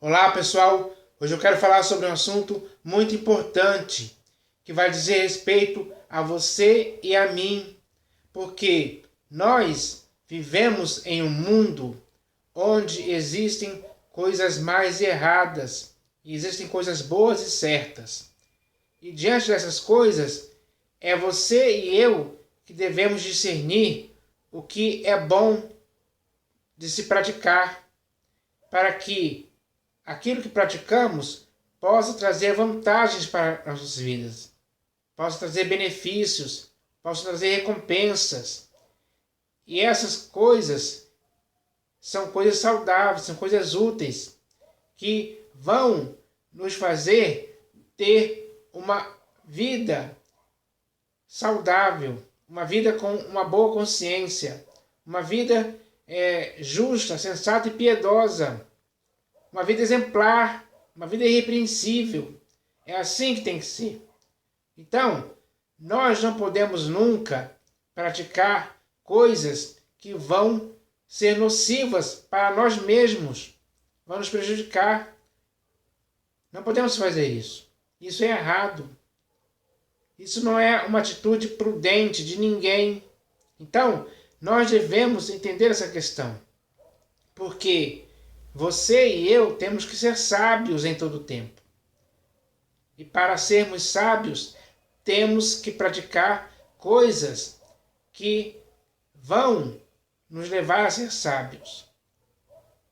Olá pessoal, hoje eu quero falar sobre um assunto muito importante que vai dizer respeito a você e a mim, porque nós vivemos em um mundo onde existem coisas mais erradas e existem coisas boas e certas. E diante dessas coisas, é você e eu que devemos discernir o que é bom de se praticar para que aquilo que praticamos possa trazer vantagens para nossas vidas, possa trazer benefícios, possa trazer recompensas. E essas coisas são coisas saudáveis, são coisas úteis, que vão nos fazer ter uma vida saudável, uma vida com uma boa consciência, uma vida justa, sensata e piedosa, uma vida exemplar, uma vida irrepreensível. É assim que tem que ser. Então, nós não podemos nunca praticar coisas que vão ser nocivas para nós mesmos, vão nos prejudicar. Não podemos fazer isso. Isso é errado. Isso não é uma atitude prudente de ninguém. Então, nós devemos entender essa questão. Porque você e eu temos que ser sábios em todo o tempo. E para sermos sábios, temos que praticar coisas que vão nos levar a ser sábios.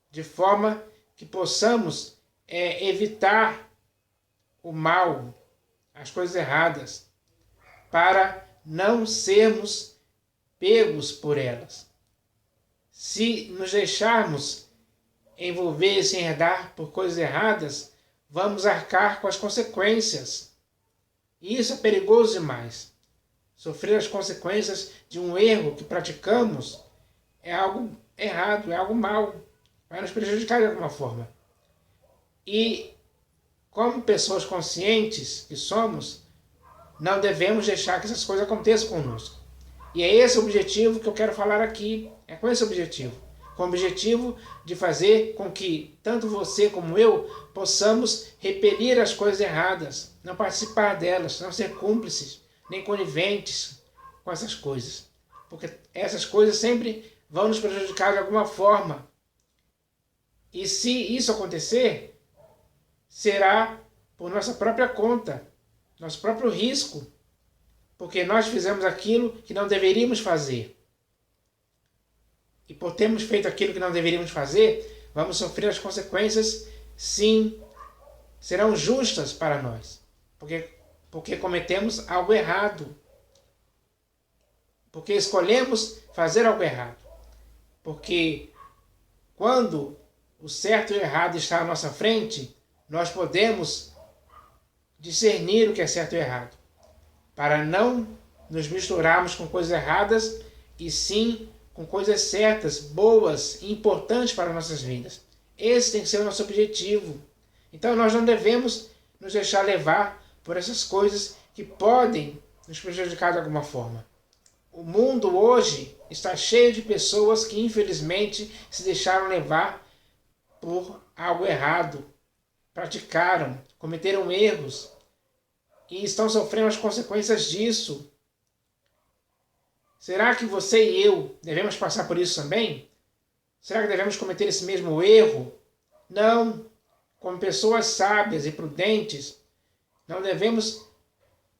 De forma que possamos evitar o mal, as coisas erradas, para não sermos pegos por elas. Se nos deixarmos envolver e se enredar por coisas erradas, vamos arcar com as consequências. E isso é perigoso demais. Sofrer as consequências de um erro que praticamos é algo errado, é algo mal. Vai nos prejudicar de alguma forma. E, como pessoas conscientes que somos, não devemos deixar que essas coisas aconteçam conosco. E é esse o objetivo que eu quero falar aqui. É com esse objetivo. Com o objetivo de fazer com que tanto você como eu possamos repelir as coisas erradas, não participar delas, não ser cúmplices, nem coniventes com essas coisas. Porque essas coisas sempre vão nos prejudicar de alguma forma. E se isso acontecer, será por nossa própria conta, nosso próprio risco, porque nós fizemos aquilo que não deveríamos fazer. E por termos feito aquilo que não deveríamos fazer, vamos sofrer as consequências, sim, serão justas para nós. Porque cometemos algo errado. Porque escolhemos fazer algo errado. Porque quando o certo e o errado está à nossa frente, nós podemos discernir o que é certo e errado, para não nos misturarmos com coisas erradas e sim com coisas certas, boas e importantes para nossas vidas. Esse tem que ser o nosso objetivo. Então nós não devemos nos deixar levar por essas coisas que podem nos prejudicar de alguma forma. O mundo hoje está cheio de pessoas que infelizmente se deixaram levar por algo errado, praticaram, cometeram erros e estão sofrendo as consequências disso. Será que você e eu devemos passar por isso também? Será que devemos cometer esse mesmo erro? Não. Como pessoas sábias e prudentes, não devemos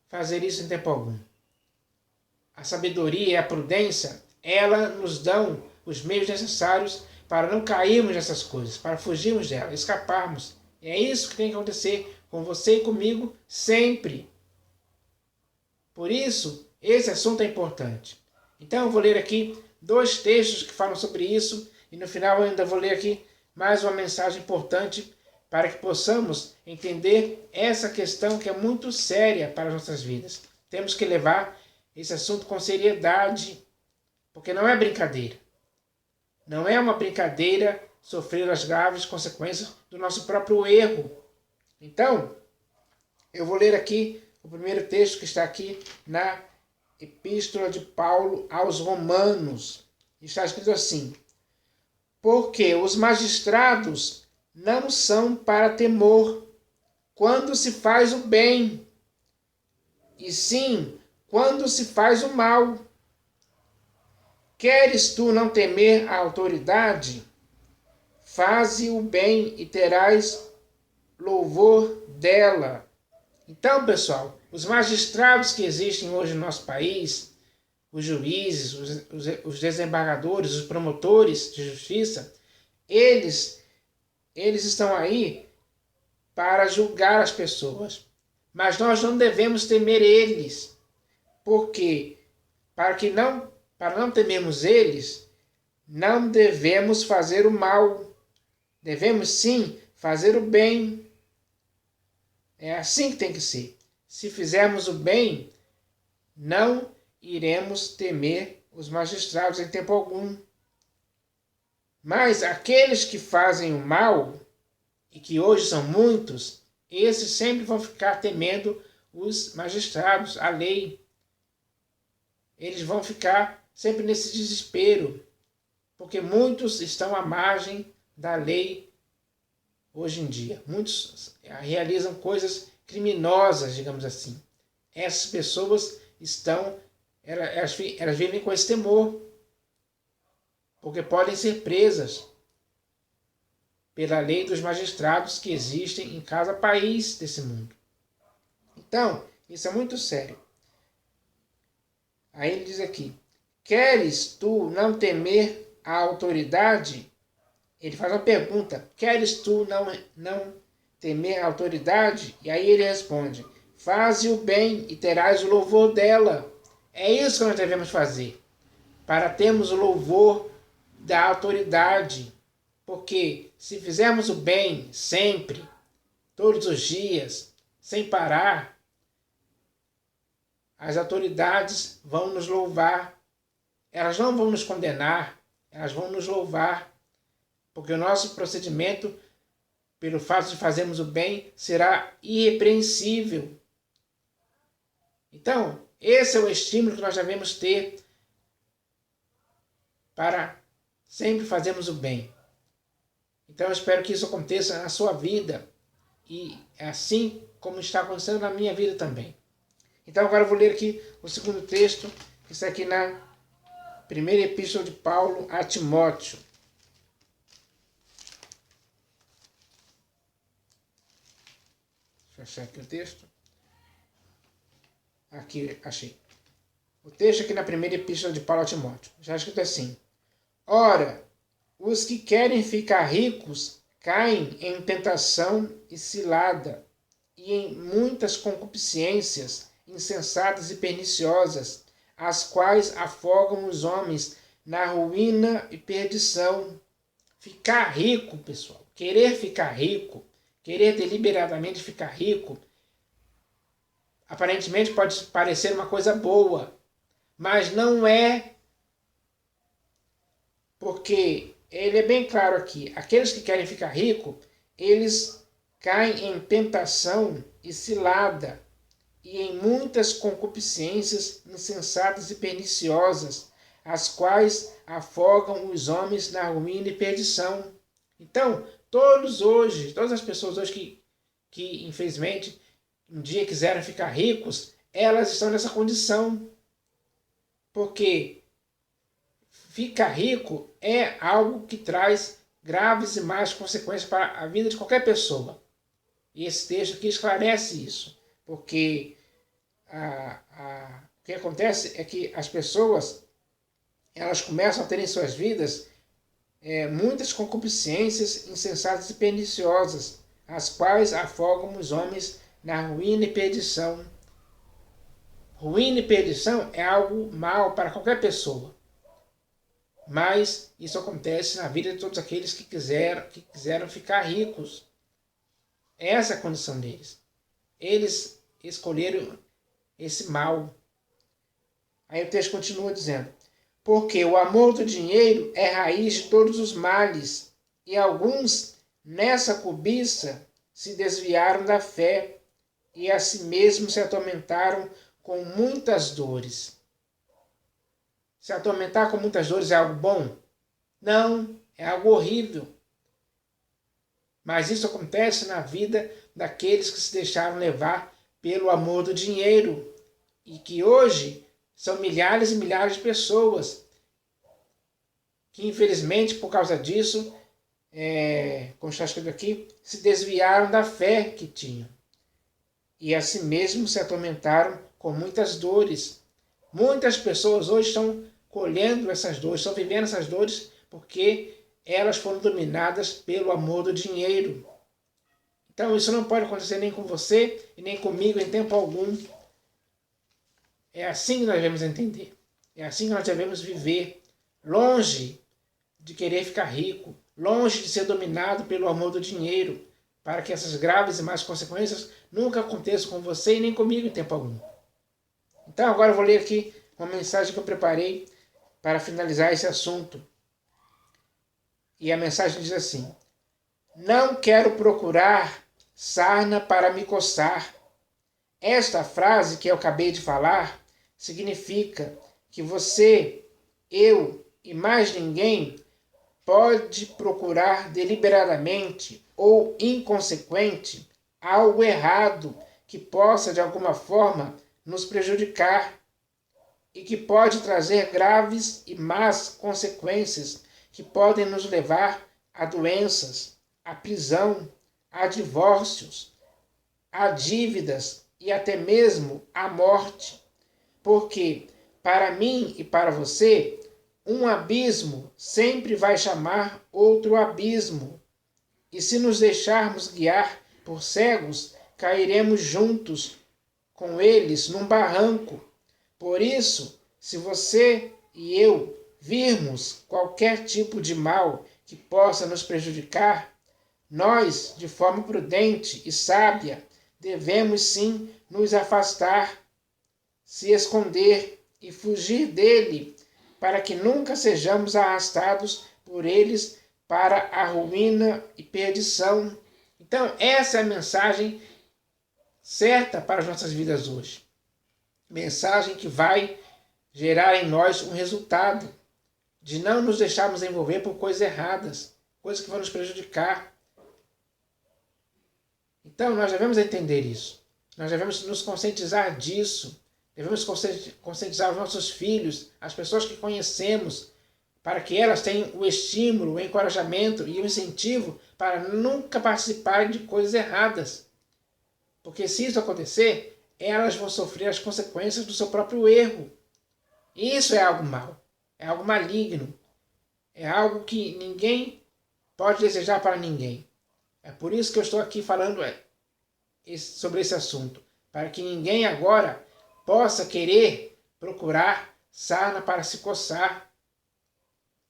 fazer isso em tempo algum. A sabedoria e a prudência, ela nos dão os meios necessários para não cairmos nessas coisas, para fugirmos delas, escaparmos. E é isso que tem que acontecer com você e comigo sempre. Por isso, esse assunto é importante. Então eu vou ler aqui 2 textos que falam sobre isso e no final eu ainda vou ler aqui mais uma mensagem importante para que possamos entender essa questão que é muito séria para as nossas vidas. Temos que levar esse assunto com seriedade, porque não é brincadeira. Não é uma brincadeira sofrer as graves consequências do nosso próprio erro. Então, eu vou ler aqui o primeiro texto que está aqui na Epístola de Paulo aos Romanos. Está escrito assim: porque os magistrados não são para temor quando se faz o bem, e sim quando se faz o mal. Queres tu não temer a autoridade? Faze o bem e terás louvor dela. Então, pessoal, os magistrados que existem hoje no nosso país, os juízes, os desembargadores, os promotores de justiça, eles estão aí para julgar as pessoas. Mas nós não devemos temer eles, porque para não temermos eles, não devemos fazer o mal. Devemos sim fazer o bem. É assim que tem que ser. Se fizermos o bem, não iremos temer os magistrados em tempo algum. Mas aqueles que fazem o mal, e que hoje são muitos, esses sempre vão ficar temendo os magistrados, a lei. Eles vão ficar sempre nesse desespero, porque muitos estão à margem da lei hoje em dia. Muitos realizam coisas criminosas, digamos assim. Essas pessoas elas vivem com esse temor, porque podem ser presas pela lei dos magistrados que existem em cada país desse mundo. Então, isso é muito sério. Aí ele diz aqui: queres tu não temer a autoridade? Ele faz uma pergunta: queres tu não temer a autoridade? E aí ele responde: faze o bem e terás o louvor dela. É isso que nós devemos fazer, para termos o louvor da autoridade. Porque se fizermos o bem sempre, todos os dias, sem parar, as autoridades vão nos louvar. Elas não vão nos condenar, elas vão nos louvar. Porque o nosso procedimento, pelo fato de fazermos o bem, será irrepreensível. Então, esse é o estímulo que nós devemos ter para sempre fazermos o bem. Então, eu espero que isso aconteça na sua vida, e é assim como está acontecendo na minha vida também. Então, agora eu vou ler aqui o segundo texto, que está aqui na primeira epístola de Paulo a Timóteo. Deixa eu achar aqui o texto. Aqui, achei. O texto aqui na primeira epístola de Paulo a Timóteo. Já escrito assim: ora, os que querem ficar ricos caem em tentação e cilada, e em muitas concupiscências insensatas e perniciosas, as quais afogam os homens na ruína e perdição. Ficar rico, pessoal, querer ficar rico, querer deliberadamente ficar rico, aparentemente pode parecer uma coisa boa, mas não é, porque ele é bem claro aqui: aqueles que querem ficar rico, eles caem em tentação e cilada, e em muitas concupiscências insensatas e perniciosas, as quais afogam os homens na ruína e perdição. Então, todas as pessoas hoje que infelizmente um dia quiseram ficar ricos, elas estão nessa condição. Porque ficar rico é algo que traz graves e más consequências para a vida de qualquer pessoa. E esse texto aqui esclarece isso. Porque o que acontece é que as pessoas elas começam a ter em suas vidas muitas concupiscências insensatas e perniciosas, as quais afogam os homens na ruína e perdição. Ruína e perdição é algo mal para qualquer pessoa. Mas isso acontece na vida de todos aqueles que quiseram ficar ricos. Essa é a condição deles. Eles escolheram esse mal. Aí o texto continua dizendo: porque o amor do dinheiro é raiz de todos os males, e alguns, nessa cobiça, se desviaram da fé, e a si mesmos se atormentaram com muitas dores. Se atormentar com muitas dores é algo bom? Não, é algo horrível. Mas isso acontece na vida daqueles que se deixaram levar pelo amor do dinheiro e que hoje são milhares e milhares de pessoas que infelizmente por causa disso, como está escrito aqui, se desviaram da fé que tinham e assim mesmo se atormentaram com muitas dores. Muitas pessoas hoje estão colhendo essas dores, estão vivendo essas dores porque elas foram dominadas pelo amor do dinheiro. Então isso não pode acontecer nem com você e nem comigo em tempo algum. É assim que nós devemos entender. É assim que nós devemos viver, longe de querer ficar rico, longe de ser dominado pelo amor do dinheiro, para que essas graves e más consequências nunca aconteçam com você e nem comigo em tempo algum. Então agora eu vou ler aqui uma mensagem que eu preparei para finalizar esse assunto. E a mensagem diz assim: não quero procurar sarna para me coçar. Esta frase que eu acabei de falar significa que você, eu e mais ninguém pode procurar deliberadamente ou inconsequente algo errado que possa de alguma forma nos prejudicar e que pode trazer graves e más consequências que podem nos levar a doenças, a prisão, a divórcios, a dívidas e até mesmo a morte. Porque para mim e para você, um abismo sempre vai chamar outro abismo. E se nos deixarmos guiar por cegos, cairemos juntos com eles num barranco. Por isso, se você e eu virmos qualquer tipo de mal que possa nos prejudicar, nós, de forma prudente e sábia, devemos sim nos afastar, se esconder e fugir dele, para que nunca sejamos arrastados por eles para a ruína e perdição. Então, essa é a mensagem certa para as nossas vidas hoje. Mensagem que vai gerar em nós um resultado de não nos deixarmos envolver por coisas erradas, coisas que vão nos prejudicar. Então, nós devemos entender isso. Nós devemos nos conscientizar disso. Devemos conscientizar os nossos filhos, as pessoas que conhecemos, para que elas tenham o estímulo, o encorajamento e o incentivo para nunca participarem de coisas erradas. Porque se isso acontecer, elas vão sofrer as consequências do seu próprio erro. E isso é algo mau, é algo maligno, é algo que ninguém pode desejar para ninguém. É por isso que eu estou aqui falando sobre esse assunto, para que ninguém agora possa querer procurar sarna para se coçar.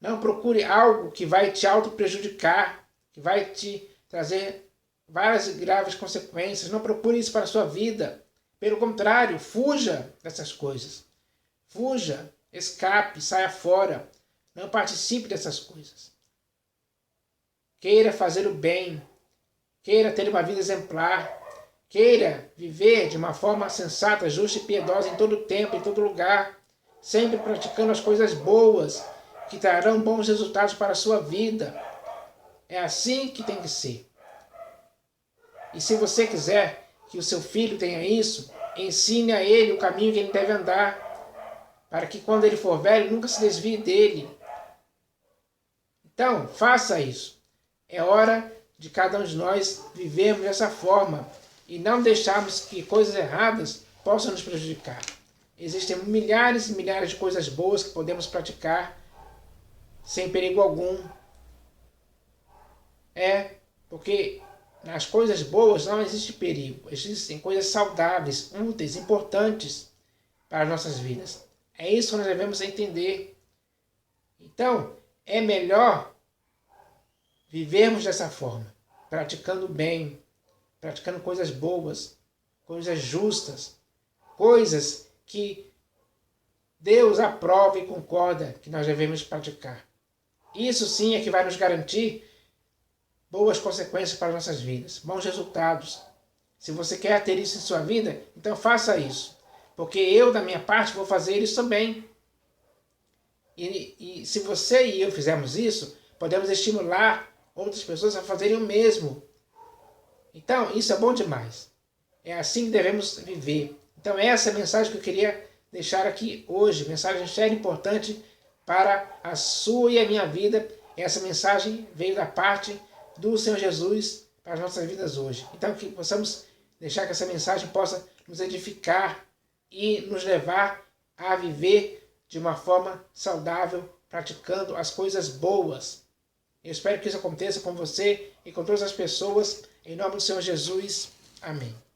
Não procure algo que vai te auto-prejudicar, que vai te trazer várias graves consequências. Não procure isso para a sua vida. Pelo contrário, fuja dessas coisas. Fuja, escape, saia fora. Não participe dessas coisas. Queira fazer o bem. Queira ter uma vida exemplar. Queira viver de uma forma sensata, justa e piedosa em todo tempo, em todo lugar. Sempre praticando as coisas boas, que trarão bons resultados para a sua vida. É assim que tem que ser. E se você quiser que o seu filho tenha isso, ensine a ele o caminho que ele deve andar, para que quando ele for velho, nunca se desvie dele. Então, faça isso. É hora de cada um de nós vivermos dessa forma e não deixarmos que coisas erradas possam nos prejudicar. Existem milhares e milhares de coisas boas que podemos praticar sem perigo algum. Porque nas coisas boas não existe perigo. Existem coisas saudáveis, úteis, importantes para as nossas vidas. É isso que nós devemos entender. Então, é melhor vivermos dessa forma, praticando bem, praticando coisas boas, coisas justas, coisas que Deus aprova e concorda que nós devemos praticar. Isso sim é que vai nos garantir boas consequências para as nossas vidas, bons resultados. Se você quer ter isso em sua vida, então faça isso. Porque eu, da minha parte, vou fazer isso também. E se você e eu fizermos isso, podemos estimular outras pessoas a fazerem o mesmo. Então, isso é bom demais. É assim que devemos viver. Então, essa é a mensagem que eu queria deixar aqui hoje. Mensagem séria e importante para a sua e a minha vida. Essa mensagem veio da parte do Senhor Jesus para as nossas vidas hoje. Então, que possamos deixar que essa mensagem possa nos edificar e nos levar a viver de uma forma saudável, praticando as coisas boas. Eu espero que isso aconteça com você e com todas as pessoas. Em nome do Senhor Jesus. Amém.